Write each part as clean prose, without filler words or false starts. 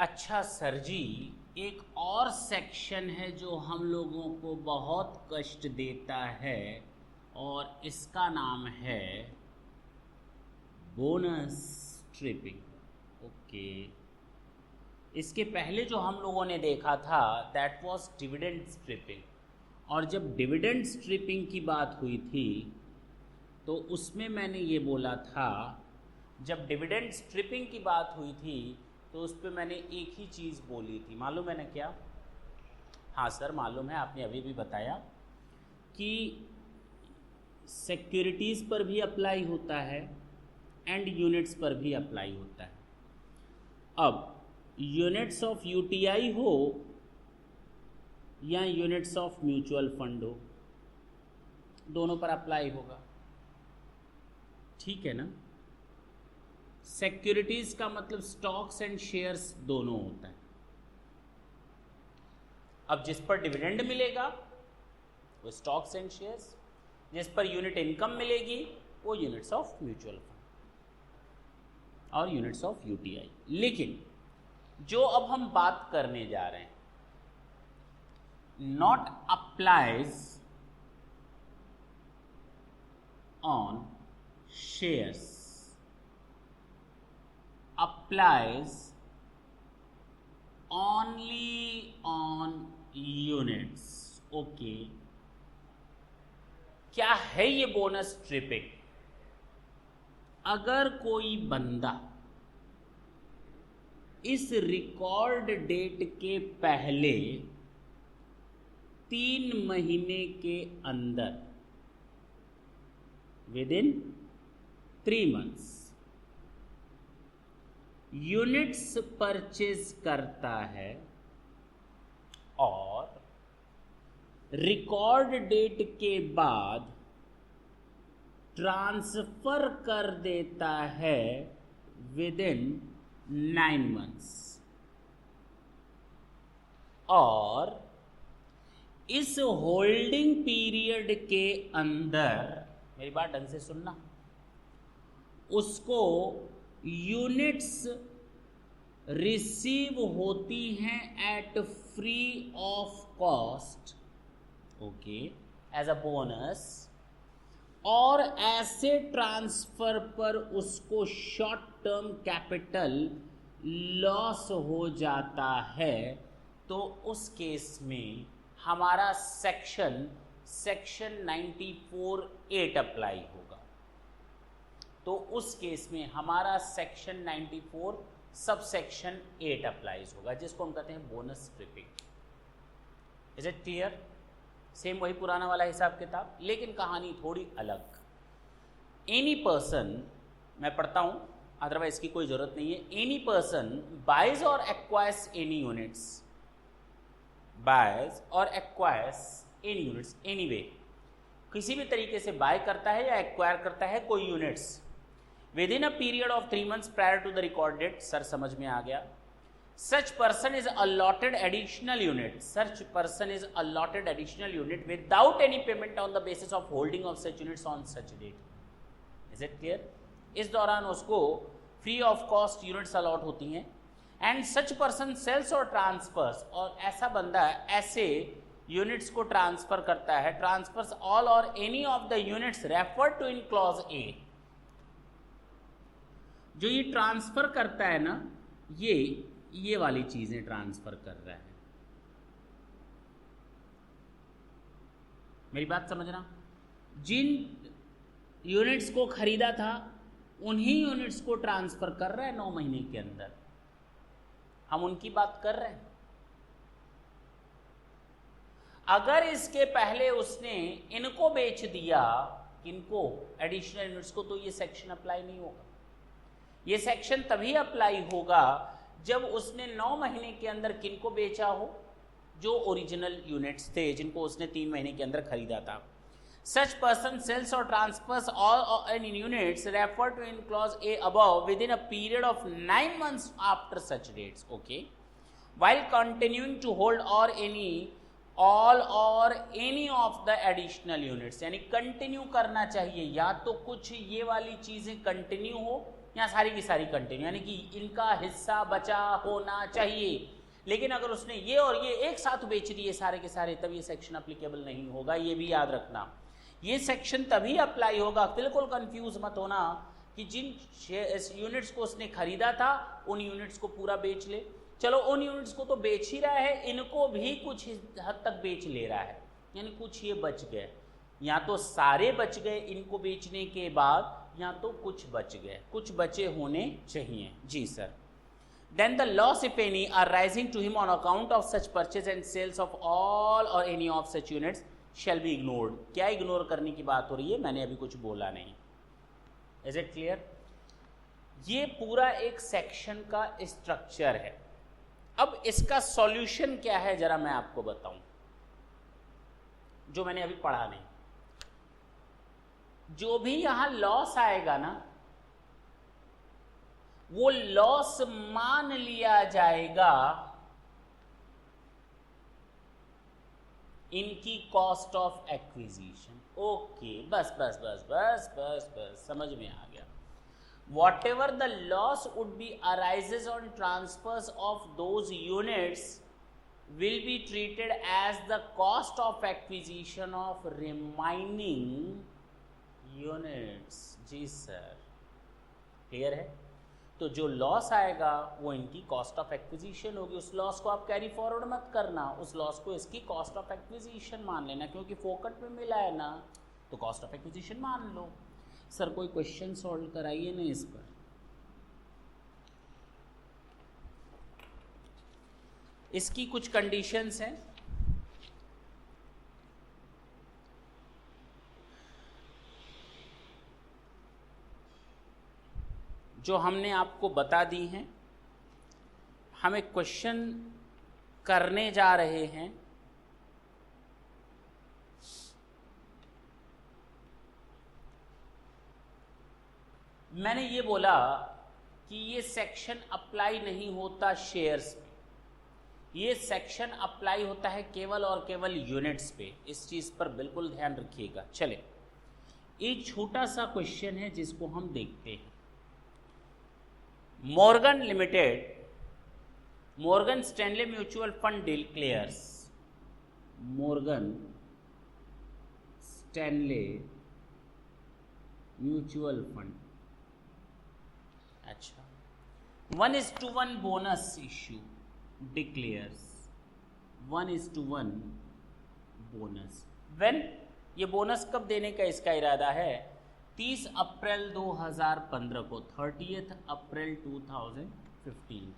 अच्छा सर जी, एक और सेक्शन है जो हम लोगों को बहुत कष्ट देता है और इसका नाम है बोनस स्ट्रिपिंग। ओके, इसके पहले जो हम लोगों ने देखा था दैट वाज डिविडेंड स्ट्रिपिंग, और जब डिविडेंड स्ट्रिपिंग की बात हुई थी तो उसमें मैंने ये बोला था, जब डिविडेंड स्ट्रिपिंग की बात हुई थी तो उस पर मैंने एक ही चीज़ बोली थी, मालूम है ना क्या? हाँ सर मालूम है, आपने अभी भी बताया कि सिक्योरिटीज़ पर भी अप्लाई होता है एंड यूनिट्स पर भी अप्लाई होता है। अब यूनिट्स ऑफ यूटीआई हो या यूनिट्स ऑफ म्यूचुअल फंड हो, दोनों पर अप्लाई होगा, ठीक है ना। सिक्योरिटीज का मतलब स्टॉक्स एंड शेयर्स दोनों होता है। अब जिस पर डिविडेंड मिलेगा वो स्टॉक्स एंड शेयर्स, जिस पर यूनिट इनकम मिलेगी वो यूनिट्स ऑफ म्यूचुअल फंड और यूनिट्स ऑफ यूटीआई। लेकिन जो अब हम बात करने जा रहे हैं, not applies on shares, applies only on units। Okay, क्या है ये बोनस स्ट्रिपिंग? अगर कोई बंदा इस रिकॉर्ड डेट के पहले 3 महीने के अंदर with in 3 months units purchase करता है और रिकॉर्ड डेट के बाद ट्रांसफर कर देता है विद इन 9 months, और इस होल्डिंग पीरियड के अंदर, मेरी बात ढंग से सुनना, उसको यूनिट्स रिसीव होती हैं at free of cost, okay, as a bonus, और ऐसे ट्रांसफर पर उसको शॉर्ट टर्म कैपिटल लॉस हो जाता है, तो उस केस में हमारा सेक्शन 94(8) अप्लाई होगा। तो उस केस में हमारा सेक्शन 94 सब सेक्शन 8 अप्लाइज होगा, जिसको हम कहते हैं bonus stripping. Is it clear? Same वही पुराना वाला हिसाब किताब, लेकिन कहानी थोड़ी अलग। एनी पर्सन, मैं पढ़ता हूं, अदरवाइज की कोई जरूरत नहीं है। एनी पर्सन बाइज और एक्वायर्स एनी यूनिट्स, बाइज और acquires any units, any way, किसी भी तरीके से बाय करता है या एक्वायर करता है कोई units within a period of 3 months prior to the record date. Sir समझ में आ गया। Such person is allotted additional unit, such person is allotted additional unit without any payment on the basis of holding of such units on such date. Is it clear? इस दौरान उसको free of cost units allot होती हैं। And such person sells और transfers, और ऐसा बंदा ऐसे यूनिट्स को ट्रांसफर करता है, ट्रांसफर्स ऑल और any of the units referred to in clause A. जो ये ट्रांसफर करता है ना, ये वाली चीजें ट्रांसफर कर रहा है। मेरी बात समझना, जिन यूनिट्स को खरीदा था उन्हीं यूनिट्स को ट्रांसफर कर रहा है 9 महीने के अंदर, हम उनकी बात कर रहे हैं। अगर इसके पहले उसने इनको बेच दिया, किनको? एडिशनल यूनिट्स को, तो ये सेक्शन अप्लाई नहीं होगा। ये सेक्शन तभी अप्लाई होगा जब उसने 9 महीने के अंदर किनको बेचा हो? जो ओरिजिनल यूनिट्स थे, जिनको उसने 3 महीने के अंदर खरीदा था। सच पर्सन सेल्स और transfers all in units refer to in clause A above within a period of 9 months after such dates, okay, while continuing to hold or any all or any of the additional units, यानी continue करना चाहिए, या तो कुछ ये वाली चीजें continue हो यहाँ सारी की सारी कंटिन्यू, यानी कि इनका हिस्सा बचा होना चाहिए। लेकिन अगर उसने ये और ये एक साथ बेच दिए सारे के सारे, तब ये सेक्शन अप्लीकेबल नहीं होगा, ये भी याद रखना। ये सेक्शन तभी अप्लाई होगा, बिल्कुल कंफ्यूज मत होना, कि जिन यूनिट्स को उसने खरीदा था उन यूनिट्स को पूरा बेच ले। चलो उन यूनिट्स को तो बेच ही रहा है, इनको भी कुछ हद तक बेच ले रहा है, यानी कुछ ये बच गए, या तो सारे बच गए इनको बेचने के बाद, या तो कुछ बच गए, कुछ बचे होने चाहिए। जी sir. Then the loss, if any, arising to him on account of such purchase and sales of all or any of such units shall be ignored. क्या इग्नोर करने की बात हो रही है? मैंने अभी कुछ बोला नहीं। Is it clear? ये पूरा एक सेक्शन का स्ट्रक्चर है। अब इसका सॉल्यूशन क्या है जरा मैं आपको बताऊं, जो मैंने अभी पढ़ा नहीं। जो भी यहां लॉस आएगा ना, वो लॉस मान लिया जाएगा इनकी कॉस्ट ऑफ एक्विजिशन। ओके, बस बस बस बस बस बस समझ में आ गया। What ever the loss would be arises on transfers of those units will be treated as the cost of acquisition of remaining units। जी सर, क्लियर है? तो जो लॉस आएगा वो इनकी कॉस्ट ऑफ एक्विजिशन होगी। उस लॉस को आप कैरी फॉरवर्ड मत करना, उस लॉस को इसकी कॉस्ट ऑफ एक्विजिशन मान लेना, क्योंकि फोकट में मिला है ना, तो कॉस्ट ऑफ एक्विजिशन मान लो। सर कोई क्वेश्चन सॉल्व कराइए ना इस पर। इसकी कुछ कंडीशंस हैं, जो हमने आपको बता दी हैं। हम एक क्वेश्चन करने जा रहे हैं। मैंने ये बोला कि ये सेक्शन अप्लाई नहीं होता शेयर्स पे, ये सेक्शन अप्लाई होता है केवल और केवल यूनिट्स पे। इस चीज़ पर बिल्कुल ध्यान रखिएगा। चले, एक छोटा सा क्वेश्चन है जिसको हम देखते हैं। Morgan limited, Morgan Stanley mutual fund declares, Morgan Stanley mutual fund, अच्छा, 1:1 bonus issue declares 1:1 bonus. When, ये बोनस कब देने का इसका इरादा है? 30 अप्रैल 2015 को, 30 April 2015।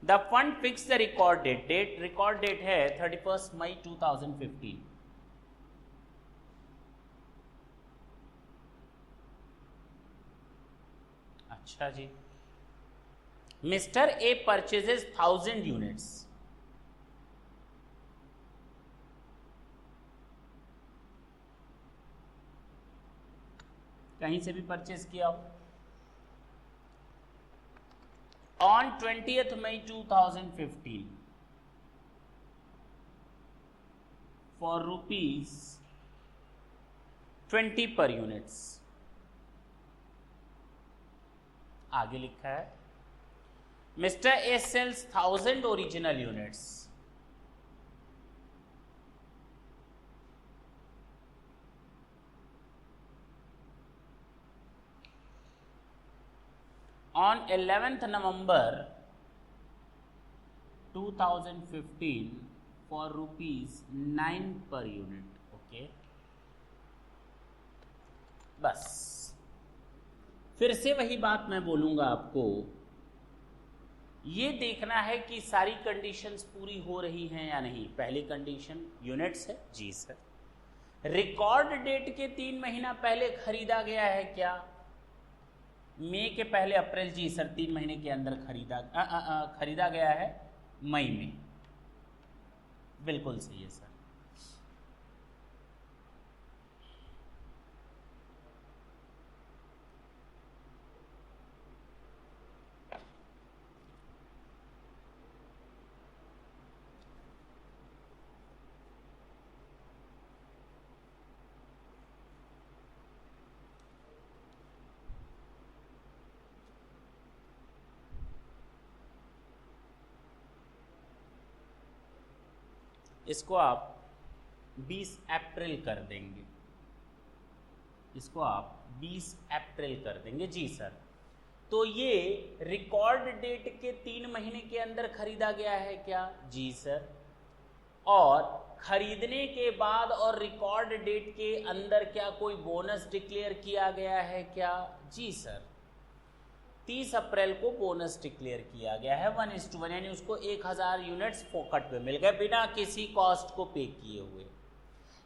The fund fix the record date, record date है 31 मई 2015। अच्छा जी। Mr. A purchases 1000 units. कहीं से भी परचेज किया हो। On 20th May 2015 for rupees 20 per units। आगे लिखा है Mr. A sells 1000 original units on 11th November 2015 for rupees 9 per unit। Okay, बस फिर से वही बात मैं बोलूंगा आपको, ये देखना है कि सारी कंडीशंस पूरी हो रही हैं या नहीं। पहली कंडीशन यूनिट्स है, जी सर। रिकॉर्ड डेट के 3 महीना पहले खरीदा गया है क्या? मई के पहले अप्रैल, जी सर, 3 महीने के अंदर खरीदा गया है मई में। बिल्कुल सही है सर। इसको आप 20 अप्रैल कर देंगे, इसको आप 20 अप्रैल कर देंगे। जी सर। तो ये रिकॉर्ड डेट के 3 महीने के अंदर खरीदा गया है क्या? जी सर। और खरीदने के बाद और रिकॉर्ड डेट के अंदर क्या कोई बोनस डिक्लेयर किया गया है क्या? जी सर। 30 अप्रैल को बोनस डिक्लेयर किया गया है 1:1, यानी उसको 1000 यूनिट्स फोकट में मिल गए बिना किसी कॉस्ट को पे किए हुए।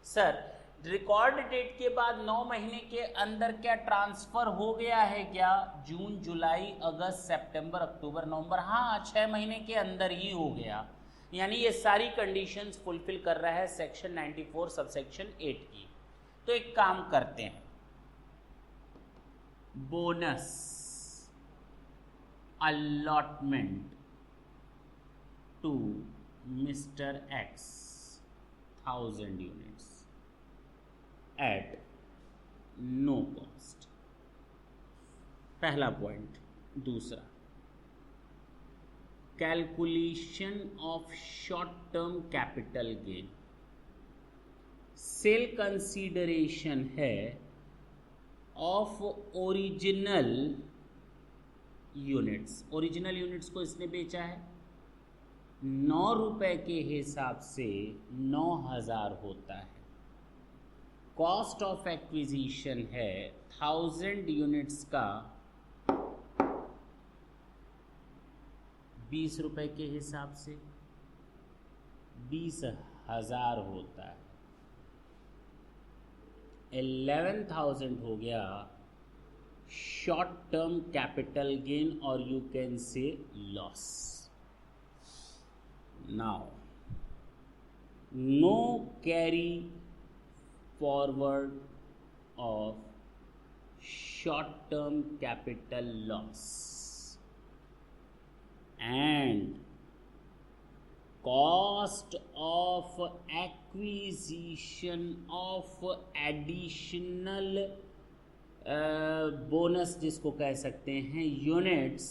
सर रिकॉर्ड डेट के बाद 9 महीने के अंदर क्या ट्रांसफर हो गया है क्या? जून, जुलाई, अगस्त, सितंबर, अक्टूबर, नवंबर, हाँ 6 महीने के अंदर ही हो गया। यानी ये सारी कंडीशंस फुलफिल कर रहा है सेक्शन 94 सबसेक्शन 8 की। तो एक काम करते हैं, bonus allotment to Mr. X 1000 units at no cost, पहला पॉइंट। दूसरा, calculation of short term capital gain, sale consideration है of original units. Original units को इसने बेचा है 9 रुपए के हिसाब से 9000 होता है। कॉस्ट ऑफ एक्विजिशन है 1000 यूनिट्स का 20 रुपए के हिसाब से 20,000 होता है। 11,000 हो गया शॉर्ट टर्म कैपिटल गेन और you can say loss. Now no carry forward of short term capital loss and cost of acquisition of additional bonus जिसको कह सकते हैं units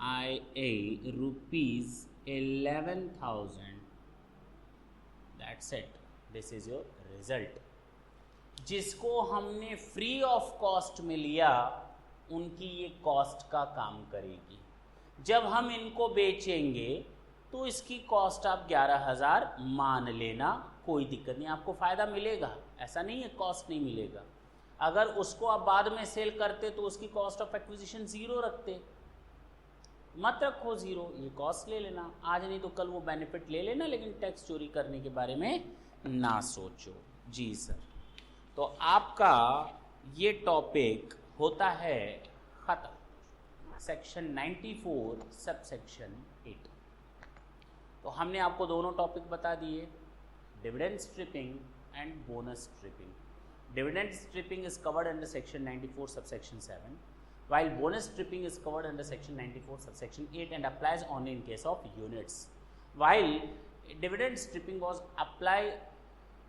IA ₹11,000। That's it, this is your result. जिसको हमने free of cost में लिया उनकी ये कॉस्ट का काम करेगी। जब हम इनको बेचेंगे तो इसकी कॉस्ट आप 11,000 मान लेना, कोई दिक्कत नहीं, आपको फ़ायदा मिलेगा, ऐसा नहीं है कॉस्ट नहीं मिलेगा। अगर उसको आप बाद में सेल करते तो उसकी कॉस्ट ऑफ एक्विजिशन 0 रखते, मत रखो 0, ये कॉस्ट ले लेना, आज नहीं तो कल वो बेनिफिट ले लेना, लेकिन टैक्स चोरी करने के बारे में ना सोचो। जी सर। तो आपका ये टॉपिक होता है ख़त्म, सेक्शन 94 सबसेक्शन 8। तो हमने आपको दोनों टॉपिक बता दिए, dividend stripping and bonus stripping. Dividend stripping is covered under section 94 subsection 7, while bonus stripping is covered under section 94 subsection 8 and applies only in case of units, while dividend stripping was applied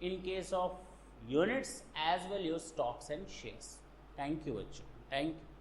in case of units as well as stocks and shares. Thank you, thank you.